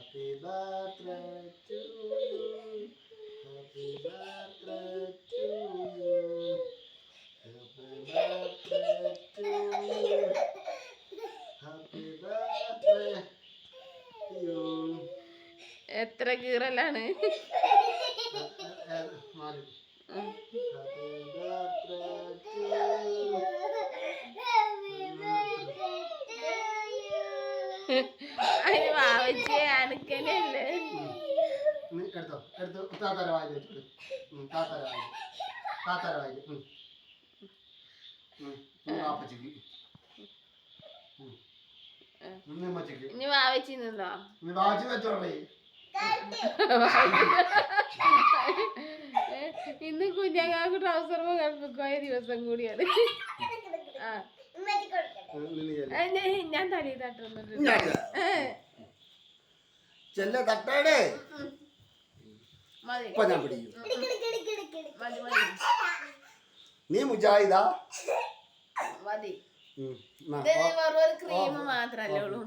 Happy birthday to you. Happy birthday to you. Happy birthday to you. Happy birthday to you. എത്ര കീറലാണ്? മാറി. Happy birthday to you. അതിന് വാവച്ചേ അനക്കനല്ലേ? എടുത്തോ എടുത്തോ താത്താര വായിൽ വെച്ചോളൂ. താത്താര വായിൽ താത്താര വായിൽ വാപ്പച്ചിക്ക് ഉമ്മച്ചിക്ക് ഇനി വാവച്ചിന്നോ? വാപ്പച്ചി വെച്ചോളേ. ഇന്ന് കുഞ്ഞാക്ക് ട്രൗസർ പോയ ദിവസം കൂടിയാണ്. ഞാൻ തലയിൽ തട്ടുന്നുണ്ട്. ചെല്ല തട്ടാടേ മതി ഞാൻ പിടിക്കും. മതി മതി നീ മുജാഹിദാ മതി. ഇത് വെറും ക്രീം മാത്രല്ലേ ഉള്ളൂ.